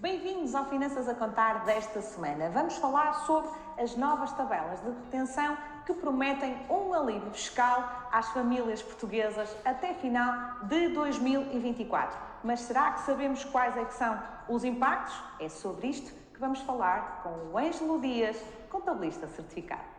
Bem-vindos ao Finanças a Contar desta semana. Vamos falar sobre as novas tabelas de retenção que prometem um alívio fiscal às famílias portuguesas até final de 2024. Mas será que sabemos quais é que são os impactos? É sobre isto que vamos falar com o Ângelo Dias, contabilista certificado.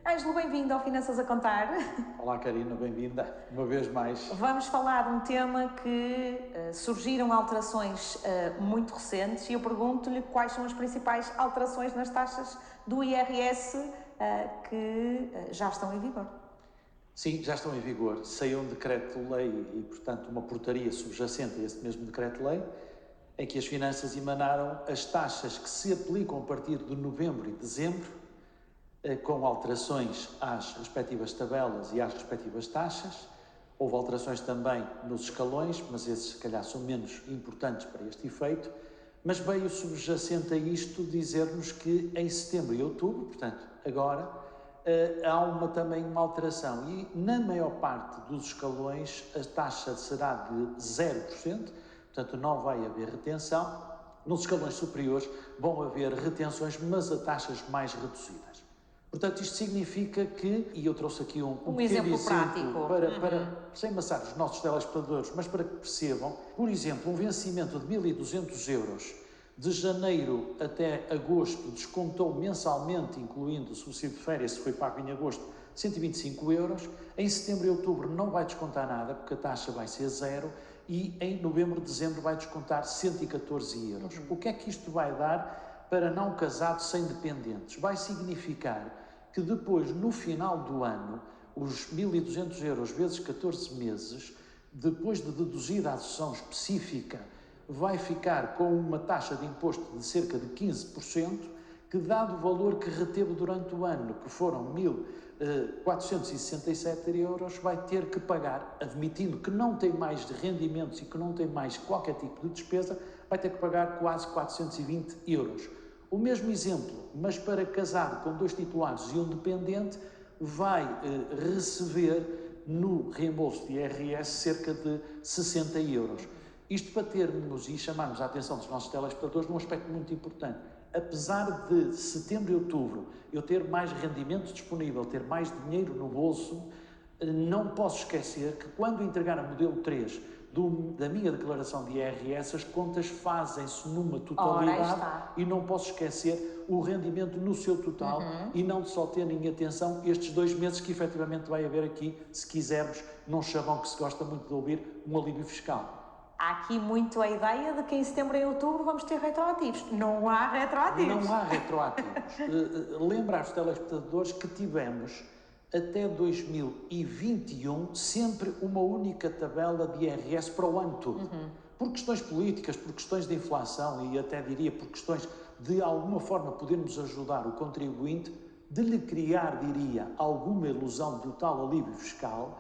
Ângelo, bem-vindo ao Finanças a Contar. Olá, Karina, bem-vinda uma vez mais. Vamos falar de um tema que surgiram alterações muito recentes e eu pergunto-lhe quais são as principais alterações nas taxas do IRS que já estão em vigor. Sim, já estão em vigor. Saiu um decreto-lei e, portanto, uma portaria subjacente a esse mesmo decreto-lei, em que as finanças emanaram as taxas que se aplicam a partir de novembro e dezembro, com alterações às respectivas tabelas e às respectivas taxas. Houve alterações também nos escalões, mas esses se calhar são menos importantes para este efeito, mas veio subjacente a isto dizer-nos que em setembro e outubro, portanto agora, há também uma alteração e na maior parte dos escalões a taxa será de 0%, portanto não vai haver retenção. Nos escalões superiores vão haver retenções, mas a taxas mais reduzidas. Portanto, isto significa que, e eu trouxe aqui um exemplo prático, sem amassar os nossos telespectadores, mas para que percebam, por exemplo, um vencimento de 1.200 euros de janeiro até agosto descontou mensalmente, incluindo o subsídio de férias, se foi pago em agosto, 125 euros. Em setembro e outubro não vai descontar nada, porque a taxa vai ser zero, e em novembro e dezembro vai descontar 114 euros. O que é que isto vai dar para não casados sem dependentes? Vai significar que depois, no final do ano, os 1.200 euros vezes 14 meses, depois de deduzir a dedução específica, vai ficar com uma taxa de imposto de cerca de 15%, que dado o valor que reteve durante o ano, que foram 1.467 euros, vai ter que pagar, admitindo que não tem mais de rendimentos e que não tem mais qualquer tipo de despesa, vai ter que pagar quase 420 euros. O mesmo exemplo, mas para casado com dois titulares e um dependente, vai receber no reembolso de IRS cerca de 60 euros. Isto para termos e chamarmos a atenção dos nossos telespectadores num aspecto muito importante. Apesar de setembro e outubro eu ter mais rendimento disponível, ter mais dinheiro no bolso, não posso esquecer que quando entregar a modelo 3 da minha declaração de IRS, as contas fazem-se numa totalidade e não posso esquecer o rendimento no seu total e não só terem atenção estes 2 meses que efetivamente vai haver aqui, se quisermos, num chavão que se gosta muito de ouvir, um alívio fiscal. Há aqui muito a ideia de que em setembro e outubro vamos ter retroativos. Não há retroativos. Não há retroativos. Lembra aos telespectadores que tivemos até 2021 sempre uma única tabela de IRS para o ano todo. Por questões políticas, por questões de inflação e até diria por questões de alguma forma podermos ajudar o contribuinte, de lhe criar, diria, alguma ilusão do tal alívio fiscal,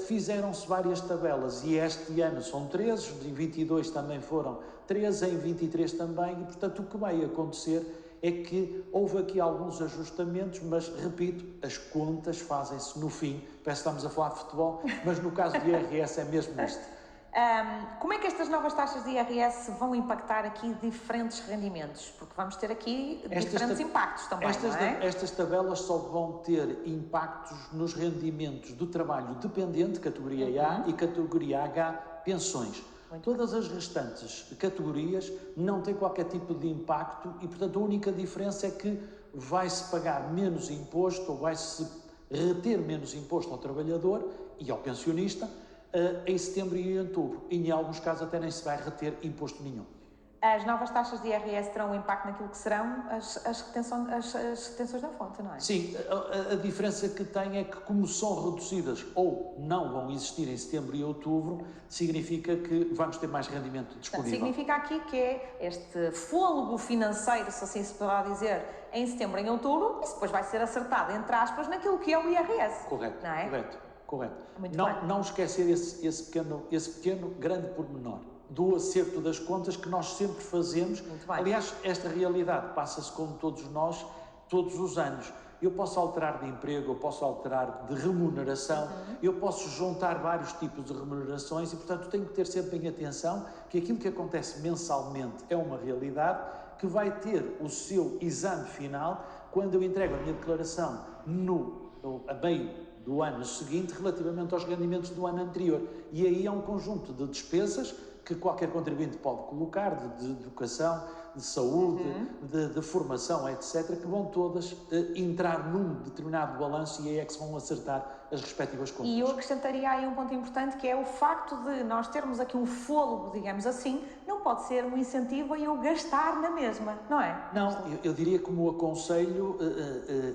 fizeram-se várias tabelas e este ano são 13, em 22 também foram 13, em 23 também, e portanto o que vai acontecer é que houve aqui alguns ajustamentos, mas, repito, as contas fazem-se no fim. Parece que estamos a falar de futebol, mas no caso do IRS é mesmo isto. Como é que estas novas taxas de IRS vão impactar aqui diferentes rendimentos? Porque vamos ter aqui diferentes impactos também, não é? Estas tabelas só vão ter impactos nos rendimentos do trabalho dependente, categoria A, e categoria H, pensões. Todas as restantes categorias não têm qualquer tipo de impacto e, portanto, a única diferença é que vai-se pagar menos imposto ou vai-se reter menos imposto ao trabalhador e ao pensionista em setembro e em outubro. E, em alguns casos, até nem se vai reter imposto nenhum. As novas taxas de IRS terão um impacto naquilo que serão as retenções da fonte, não é? Sim, a diferença que tem é que, como são reduzidas ou não vão existir em setembro e outubro, significa que vamos ter mais rendimento disponível. Significa aqui que é este fôlego financeiro, se assim se poderá dizer, em setembro e em outubro, isso depois vai ser acertado, entre aspas, naquilo que é o IRS. Correto, não é? correto. Muito não esquecer esse pequeno grande pormenor. do acerto das contas que nós sempre fazemos. Aliás, esta realidade passa-se como todos nós, todos os anos. Eu posso alterar de emprego, eu posso alterar de remuneração, eu posso juntar vários tipos de remunerações e, portanto, tenho que ter sempre em atenção que aquilo que acontece mensalmente é uma realidade que vai ter o seu exame final quando eu entrego a minha declaração a meio do ano seguinte relativamente aos rendimentos do ano anterior. E aí há um conjunto de despesas que qualquer contribuinte pode colocar, de educação, de saúde, de formação, etc., que vão todas entrar num determinado balanço e aí é que se vão acertar as respectivas contas. E eu acrescentaria aí um ponto importante, que é o facto de nós termos aqui um fôlego, digamos assim, não pode ser um incentivo a eu gastar na mesma, não é? Não, eu diria como aconselho,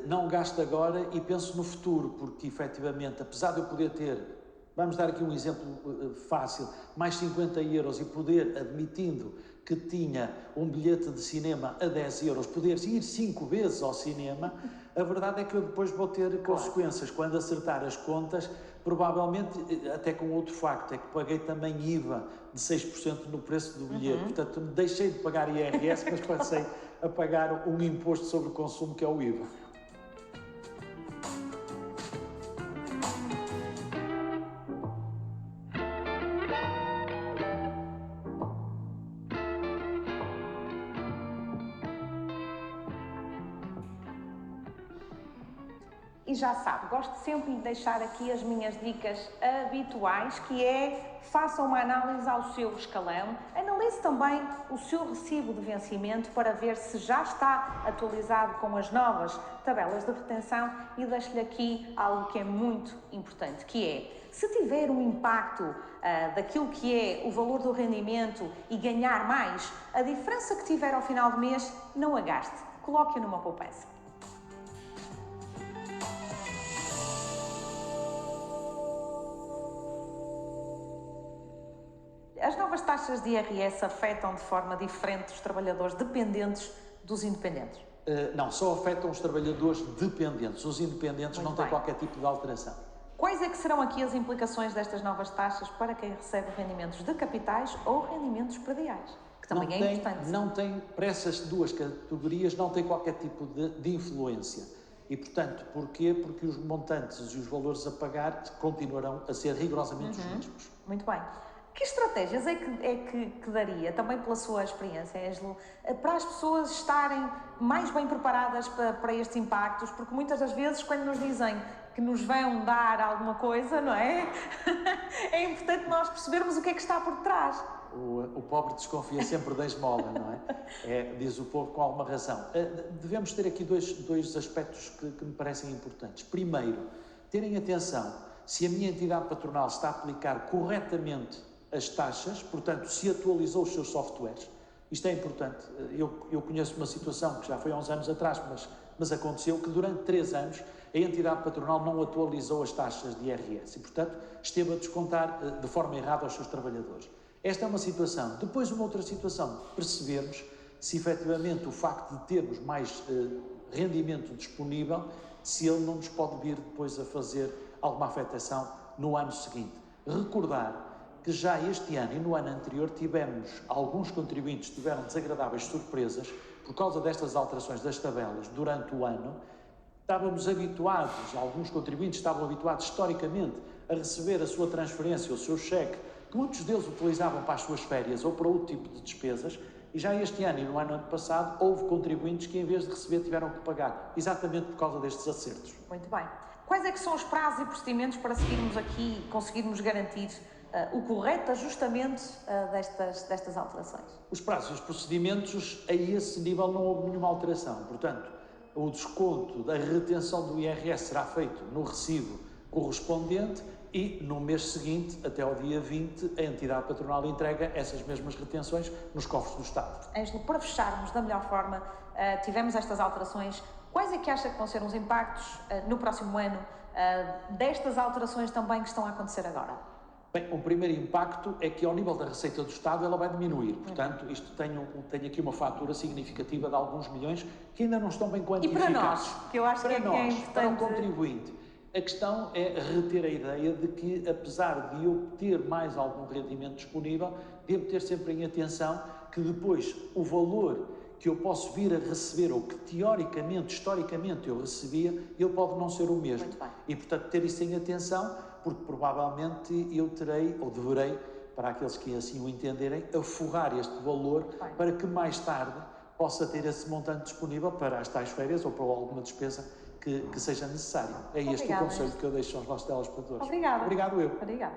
não gaste agora e pense no futuro, porque efetivamente, apesar de eu poder ter, vamos dar aqui um exemplo fácil, mais 50 euros e poder, admitindo que tinha um bilhete de cinema a 10 euros, poder ir 5 vezes ao cinema, a verdade é que eu depois vou ter consequências. Quando acertar as contas, provavelmente, até com outro facto, é que paguei também IVA de 6% no preço do bilhete. Portanto, deixei de pagar IRS, mas passei a pagar um imposto sobre o consumo, que é o IVA. E já sabe, gosto sempre de deixar aqui as minhas dicas habituais, que é: faça uma análise ao seu escalão, analise também o seu recibo de vencimento para ver se já está atualizado com as novas tabelas de retenção, e deixo-lhe aqui algo que é muito importante, que é: se tiver um impacto daquilo que é o valor do rendimento e ganhar mais, a diferença que tiver ao final do mês, não a gaste, coloque-a numa poupança. As novas taxas de IRS afetam de forma diferente os trabalhadores dependentes dos independentes? Não, só afetam os trabalhadores dependentes. Os independentes não têm qualquer tipo de alteração. Quais é que serão aqui as implicações destas novas taxas para quem recebe rendimentos de capitais ou rendimentos prediais? Que também é importante. Não tem, para essas duas categorias, não tem qualquer tipo de influência. E, portanto, porquê? Porque os montantes e os valores a pagar continuarão a ser rigorosamente os mesmos. Muito bem. Que estratégias é que daria, também pela sua experiência, Ângelo, para as pessoas estarem mais bem preparadas para estes impactos? Porque muitas das vezes, quando nos dizem que nos vão dar alguma coisa, não é? É importante nós percebermos o que é que está por trás. O pobre desconfia sempre da esmola, não é? Diz o povo com alguma razão. Devemos ter aqui dois aspectos que me parecem importantes. Primeiro, terem atenção se a minha entidade patronal está a aplicar corretamente as taxas, portanto, se atualizou os seus softwares. Isto é importante. Eu conheço uma situação que já foi há uns anos atrás, mas aconteceu que durante 3 anos a entidade patronal não atualizou as taxas de IRS e, portanto, esteve a descontar de forma errada aos seus trabalhadores. Esta é uma situação. Depois, uma outra situação, percebermos se efetivamente o facto de termos mais rendimento disponível, se ele não nos pode vir depois a fazer alguma afetação no ano seguinte. Recordar que já este ano e no ano anterior tivemos, alguns contribuintes tiveram desagradáveis surpresas por causa destas alterações das tabelas durante o ano. Estávamos habituados, alguns contribuintes estavam habituados historicamente a receber a sua transferência, o seu cheque, que muitos deles utilizavam para as suas férias ou para outro tipo de despesas, e já este ano e no ano passado houve contribuintes que, em vez de receber, tiveram que pagar, exatamente por causa destes acertos. Muito bem. Quais é que são os prazos e procedimentos para seguirmos aqui e conseguirmos garantir o correto ajustamento destas alterações? Os prazos e os procedimentos, a esse nível não houve nenhuma alteração. Portanto, o desconto da retenção do IRS será feito no recibo correspondente e no mês seguinte, até ao dia 20, a entidade patronal entrega essas mesmas retenções nos cofres do Estado. Ângelo, para fecharmos da melhor forma, tivemos estas alterações. Quais é que acha que vão ser os impactos no próximo ano destas alterações também que estão a acontecer agora? Bem, o primeiro impacto é que ao nível da receita do Estado ela vai diminuir. Portanto, isto tem aqui uma fatura significativa de alguns milhões que ainda não estão bem quantificados. E para nós, que eu acho que é importante. Para o contribuinte, A questão é reter a ideia de que, apesar de eu ter mais algum rendimento disponível, devo ter sempre em atenção que depois o valor que eu posso vir a receber, ou que teoricamente, historicamente eu recebia, ele pode não ser o mesmo. E, portanto, ter isso em atenção, porque provavelmente eu terei, ou deverei, para aqueles que assim o entenderem, aforrar este valor para que mais tarde possa ter esse montante disponível para as tais férias ou para alguma despesa que seja necessário. É este o conselho que eu deixo aos nossos telespectadores. Obrigada. Obrigado eu. Obrigada.